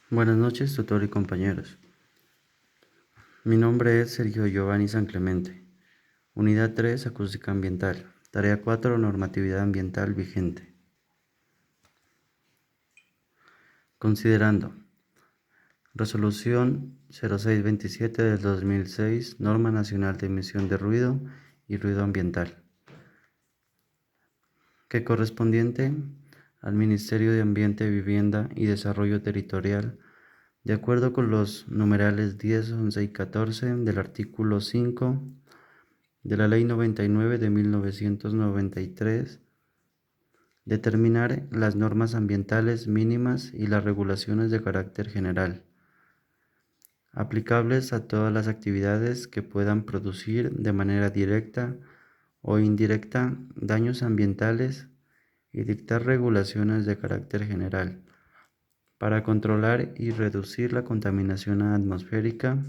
Buenas noches, tutor y compañeros. Mi nombre es Sergio Giovanni San Clemente. Unidad 3, Acústica Ambiental. Tarea 4, Normatividad Ambiental vigente. Considerando. Resolución 0627 del 2006, Norma Nacional de Emisión de Ruido y Ruido Ambiental, que correspondiente al Ministerio de Ambiente, Vivienda y Desarrollo Territorial, de acuerdo con los numerales 10, 11 y 14 del artículo 5 de la Ley 99 de 1993, determinar las normas ambientales mínimas y las regulaciones de carácter general, aplicables a todas las actividades que puedan producir de manera directa o indirecta daños ambientales y dictar regulaciones de carácter general para controlar y reducir la contaminación atmosférica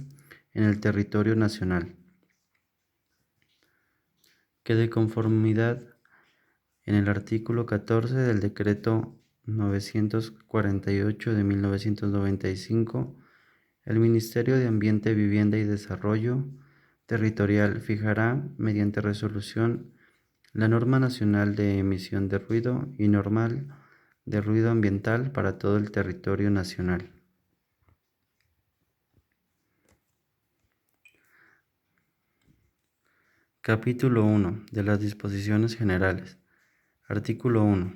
en el territorio nacional, que de conformidad en el artículo 14 del Decreto 948 de 1995, el Ministerio de Ambiente, Vivienda y Desarrollo Territorial fijará, mediante resolución, la norma nacional de emisión de ruido y normal de ruido ambiental para todo el territorio nacional. Capítulo 1 de las disposiciones generales. Artículo 1.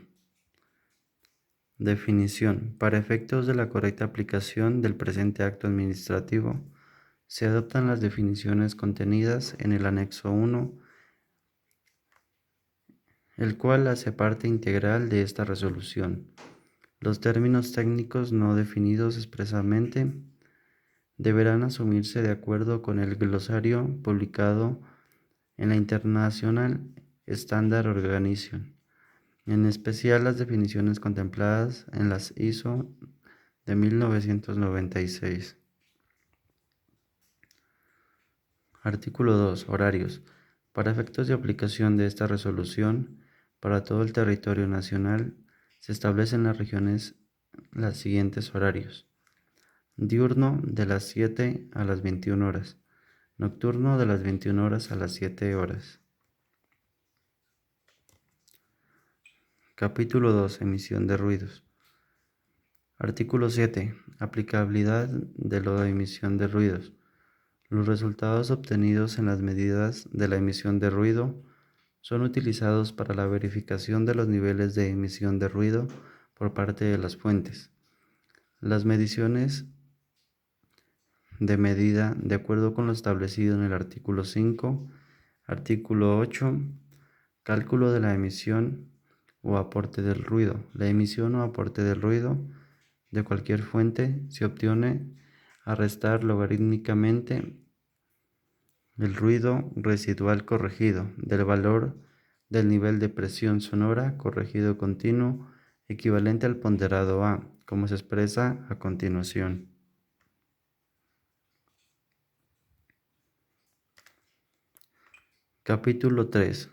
Definición. Para efectos de la correcta aplicación del presente acto administrativo, se adoptan las definiciones contenidas en el anexo 1, el cual hace parte integral de esta resolución. Los términos técnicos no definidos expresamente deberán asumirse de acuerdo con el glosario publicado en la International Standard Organization, en especial las definiciones contempladas en las ISO de 1996. Artículo 2. Horarios. Para efectos de aplicación de esta resolución, para todo el territorio nacional, se establecen las regiones los siguientes horarios: diurno de las 7 a las 21 horas, nocturno de las 21 horas a las 7 horas. Capítulo 2. Emisión de ruidos. Artículo 7. Aplicabilidad de la emisión de ruidos. Los resultados obtenidos en las medidas de la emisión de ruido son utilizados para la verificación de los niveles de emisión de ruido por parte de las fuentes. Las mediciones de medida, de acuerdo con lo establecido en el artículo 5, artículo 8, cálculo de la emisión o aporte del ruido. La emisión o aporte del ruido de cualquier fuente se obtiene a restar logarítmicamente el ruido residual corregido del valor del nivel de presión sonora corregido continuo equivalente al ponderado A, como se expresa a continuación. Capítulo 3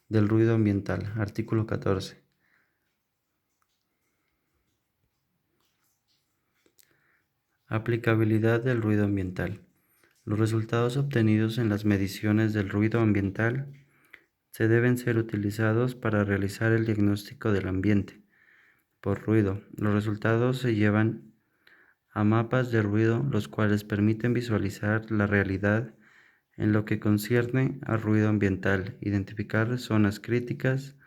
del ruido ambiental. Artículo 14. Aplicabilidad del ruido ambiental. Los resultados obtenidos en las mediciones del ruido ambiental se deben ser utilizados para realizar el diagnóstico del ambiente por ruido. Los resultados se llevan a mapas de ruido, los cuales permiten visualizar la realidad en lo que concierne al ruido ambiental, identificar zonas críticas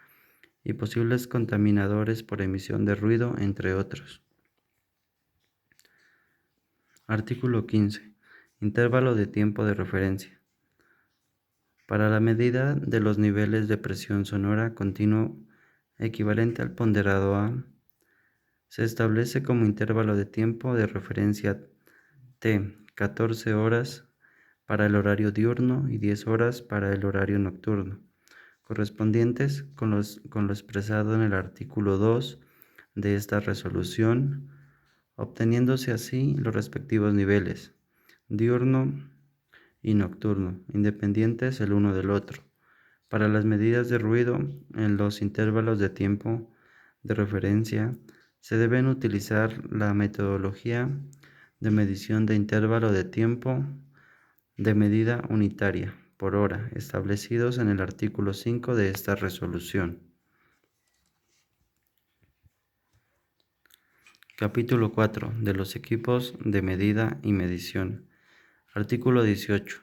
y posibles contaminadores por emisión de ruido, entre otros. Artículo 15. Intervalo de tiempo de referencia. Para la medida de los niveles de presión sonora continuo equivalente al ponderado A, se establece como intervalo de tiempo de referencia T 14 horas para el horario diurno y 10 horas para el horario nocturno, correspondientes con lo expresado en el artículo 2 de esta resolución, obteniéndose así los respectivos niveles, diurno y nocturno, independientes el uno del otro, para las medidas de ruido en los intervalos de tiempo de referencia Se deben utilizar la metodología de medición de intervalo de tiempo de medida unitaria por hora establecidos en el artículo 5 de esta resolución. Capítulo 4 de los equipos de medida y medición. Artículo 18.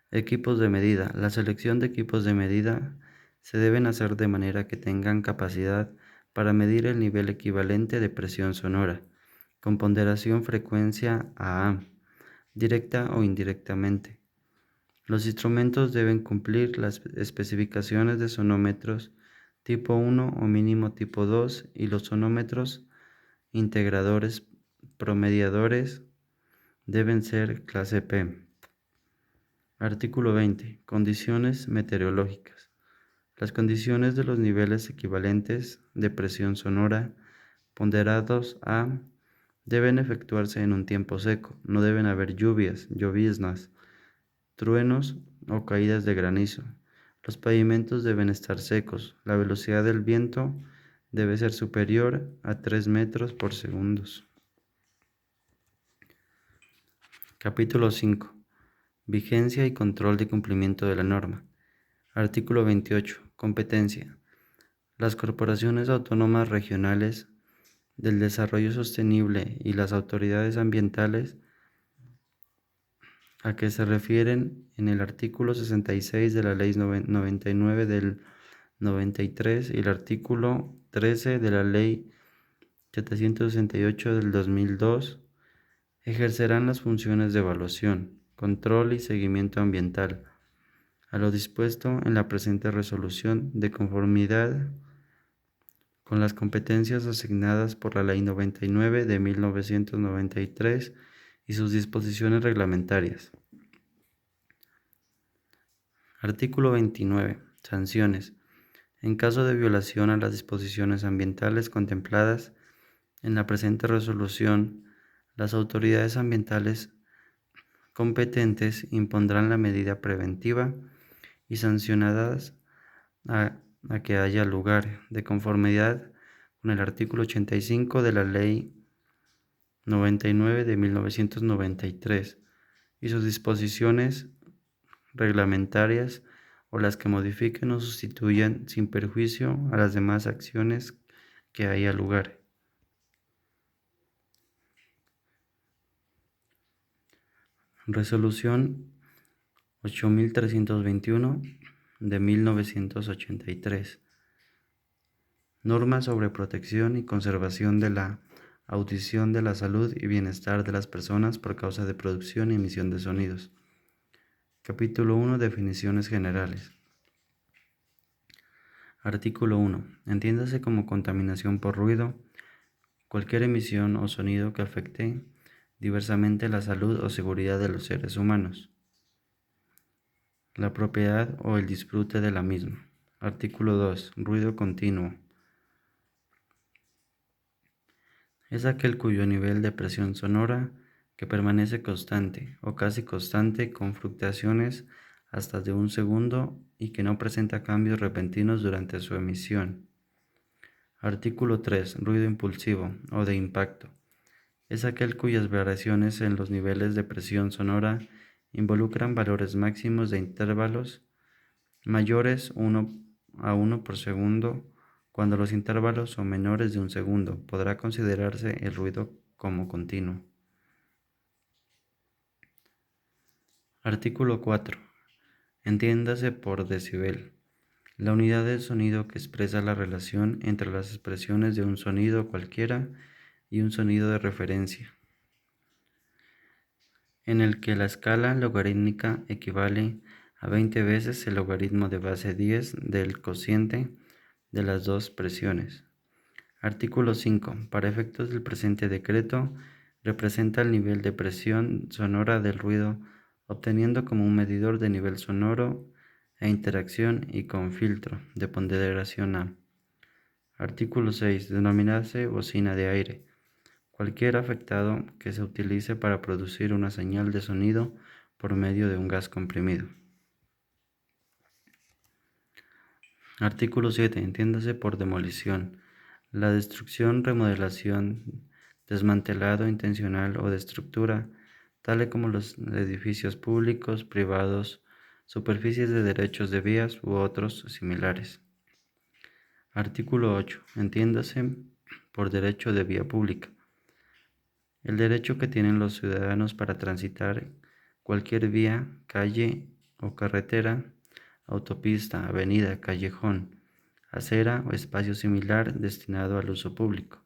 Equipos de medida. La selección de equipos de medida se deben hacer de manera que tengan capacidad para medir el nivel equivalente de presión sonora, con ponderación frecuencia AA, directa o indirectamente. Los instrumentos deben cumplir las especificaciones de sonómetros tipo 1 o mínimo tipo 2 y los sonómetros integradores promediadores deben ser clase P. Artículo 20. Condiciones meteorológicas. Las condiciones de los niveles equivalentes de presión sonora ponderados A deben efectuarse en un tiempo seco. No deben haber lluvias, lloviznas, truenos o caídas de granizo. Los pavimentos deben estar secos. La velocidad del viento debe ser superior a 3 metros por segundo. Capítulo 5. Vigencia y control de cumplimiento de la norma. Artículo 28. Competencia. Las corporaciones autónomas regionales del desarrollo sostenible y las autoridades ambientales a que se refieren en el artículo 66 de la Ley 99 del 93 y el artículo 13 de la Ley 768 del 2002 ejercerán las funciones de evaluación, control y seguimiento ambiental, a lo dispuesto en la presente resolución de conformidad con las competencias asignadas por la Ley 99 de 1993 y sus disposiciones reglamentarias. Artículo 29. Sanciones. En caso de violación a las disposiciones ambientales contempladas en la presente resolución, las autoridades ambientales competentes impondrán la medida preventiva y sancionadas a que haya lugar, de conformidad con el artículo 85 de la Ley 99 de 1993 y sus disposiciones reglamentarias o las que modifiquen o sustituyan sin perjuicio a las demás acciones que haya lugar. Resolución 8321 de 1983. Normas sobre protección y conservación de la audición, de la salud y bienestar de las personas por causa de producción y emisión de sonidos. Capítulo 1. Definiciones generales. Artículo 1. Entiéndase como contaminación por ruido cualquier emisión o sonido que afecte diversamente la salud o seguridad de los seres humanos, la propiedad o el disfrute de la misma. Artículo 2. Ruido continuo. Es aquel cuyo nivel de presión sonora que permanece constante o casi constante con fluctuaciones hasta de un segundo y que no presenta cambios repentinos durante su emisión. Artículo 3. Ruido impulsivo o de impacto. Es aquel cuyas variaciones en los niveles de presión sonora involucran valores máximos de intervalos mayores 1 a 1 por segundo. Cuando los intervalos son menores de un segundo, podrá considerarse el ruido como continuo. Artículo 4. Entiéndase por decibel la unidad del sonido que expresa la relación entre las expresiones de un sonido cualquiera y un sonido de referencia, en el que la escala logarítmica equivale a 20 veces el logaritmo de base 10 del cociente de las dos presiones. Artículo 5. Para efectos del presente decreto, representa el nivel de presión sonora del ruido, obteniendo como un medidor de nivel sonoro e interacción y con filtro de ponderación A. Artículo 6. Denominarse bocina de aire. Cualquier afectado que se utilice para producir una señal de sonido por medio de un gas comprimido. Artículo 7. Entiéndase por demolición. La destrucción, remodelación, desmantelado intencional o de estructura, tales como los edificios públicos, privados, superficies de derechos de vías u otros similares. Artículo 8. Entiéndase por derecho de vía pública: el derecho que tienen los ciudadanos para transitar cualquier vía, calle o carretera, autopista, avenida, callejón, acera o espacio similar destinado al uso público.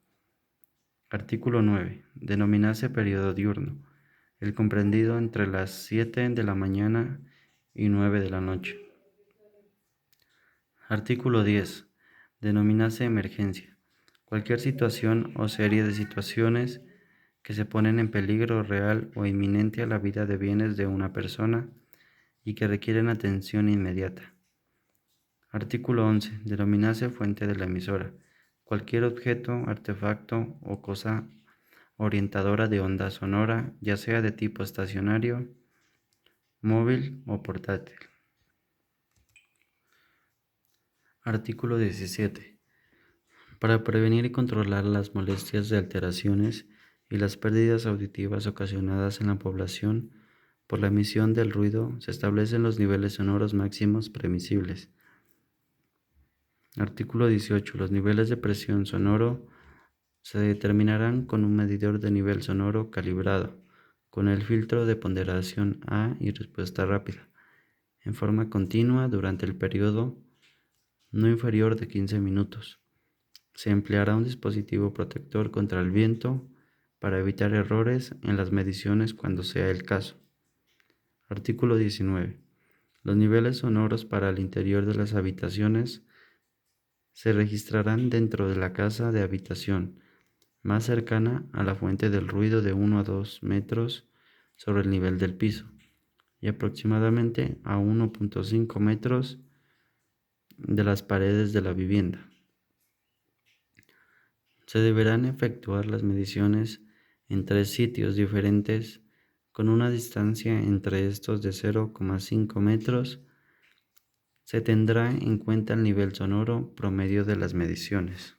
Artículo 9. Denominase periodo diurno: el comprendido entre las 7 de la mañana y 9 de la noche. Artículo 10. Denominase emergencia: cualquier situación o serie de situaciones que se ponen en peligro real o inminente a la vida de bienes de una persona y que requieren atención inmediata. Artículo 11. Denominase fuente de la emisora: cualquier objeto, artefacto o cosa orientadora de onda sonora, ya sea de tipo estacionario, móvil o portátil. Artículo 17. Para prevenir y controlar las molestias de alteraciones y las pérdidas auditivas ocasionadas en la población por la emisión del ruido, se establecen los niveles sonoros máximos permisibles. Artículo 18. Los niveles de presión sonoro se determinarán con un medidor de nivel sonoro calibrado, con el filtro de ponderación A y respuesta rápida, en forma continua durante el periodo no inferior de 15 minutos. Se empleará un dispositivo protector contra el viento para evitar errores en las mediciones cuando sea el caso. Artículo 19. Los niveles sonoros para el interior de las habitaciones se registrarán dentro de la casa de habitación más cercana a la fuente del ruido de 1 a 2 metros sobre el nivel del piso y aproximadamente a 1.5 metros de las paredes de la vivienda. Se deberán efectuar las mediciones en 3 sitios diferentes con una distancia entre estos de 0,5 metros. Se tendrá en cuenta el nivel sonoro promedio de las mediciones.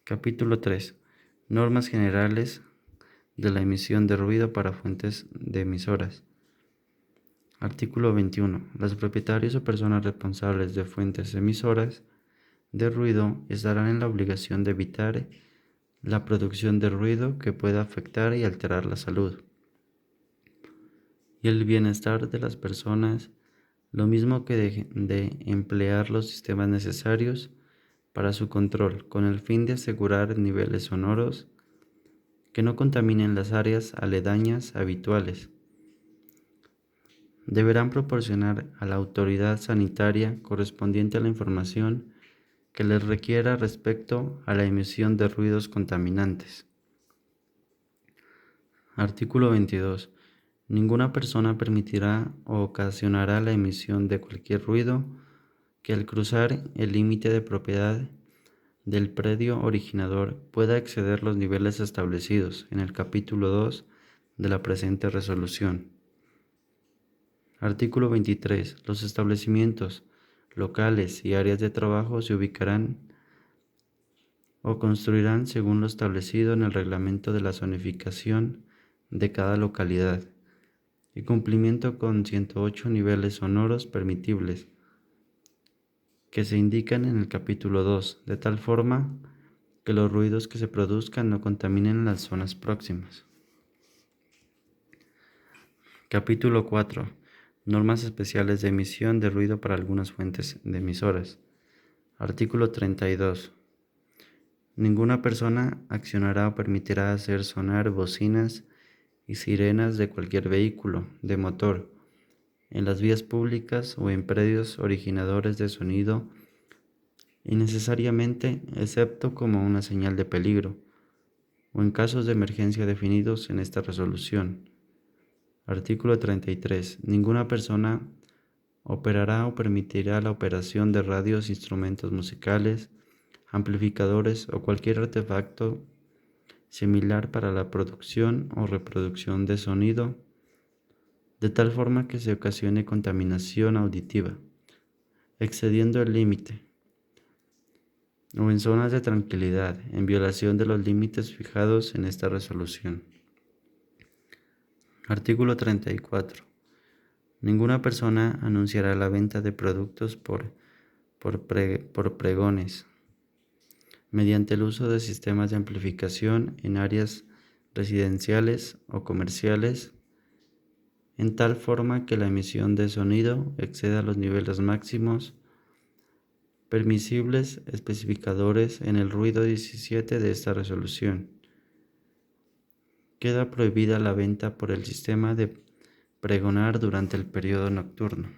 Capítulo 3. Normas generales de la emisión de ruido para fuentes de emisoras. Artículo 21. Los propietarios o personas responsables de fuentes emisoras de ruido estarán en la obligación de evitar la producción de ruido que pueda afectar y alterar la salud y el bienestar de las personas, lo mismo que de emplear los sistemas necesarios para su control, con el fin de asegurar niveles sonoros que no contaminen las áreas aledañas habituales. Deberán proporcionar a la autoridad sanitaria correspondiente a la información que les requiera respecto a la emisión de ruidos contaminantes. Artículo 22. Ninguna persona permitirá o ocasionará la emisión de cualquier ruido que al cruzar el límite de propiedad del predio originador pueda exceder los niveles establecidos en el capítulo 2 de la presente resolución. Artículo 23. Los establecimientos locales y áreas de trabajo se ubicarán o construirán según lo establecido en el reglamento de la zonificación de cada localidad, y cumplimiento con 108 niveles sonoros permitibles que se indican en el capítulo 2, de tal forma que los ruidos que se produzcan no contaminen las zonas próximas. Capítulo 4. Normas especiales de emisión de ruido para algunas fuentes de emisoras. Artículo 32. Ninguna persona accionará o permitirá hacer sonar bocinas y sirenas de cualquier vehículo de motor en las vías públicas o en predios originadores de sonido innecesariamente, excepto como una señal de peligro o en casos de emergencia definidos en esta resolución. Artículo 33. Ninguna persona operará o permitirá la operación de radios, instrumentos musicales, amplificadores o cualquier artefacto similar para la producción o reproducción de sonido, de tal forma que se ocasione contaminación auditiva, excediendo el límite o en zonas de tranquilidad, en violación de los límites fijados en esta resolución. Artículo 34. Ninguna persona anunciará la venta de productos por pregones, mediante el uso de sistemas de amplificación en áreas residenciales o comerciales, en tal forma que la emisión de sonido exceda los niveles máximos permisibles especificadores en el ruido 17 de esta resolución. Queda prohibida la venta por el sistema de pregonar durante el periodo nocturno.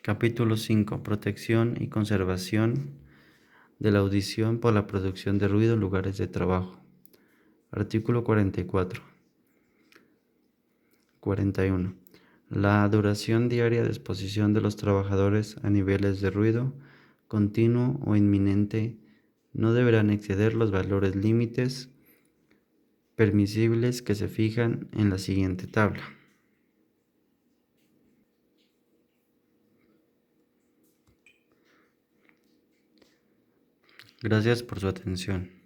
Capítulo 5. Protección y conservación de la audición por la producción de ruido en lugares de trabajo. Artículo 44. 41. La duración diaria de exposición de los trabajadores a niveles de ruido continuo o inminente no deberán exceder los valores límites permisibles que se fijan en la siguiente tabla. Gracias por su atención.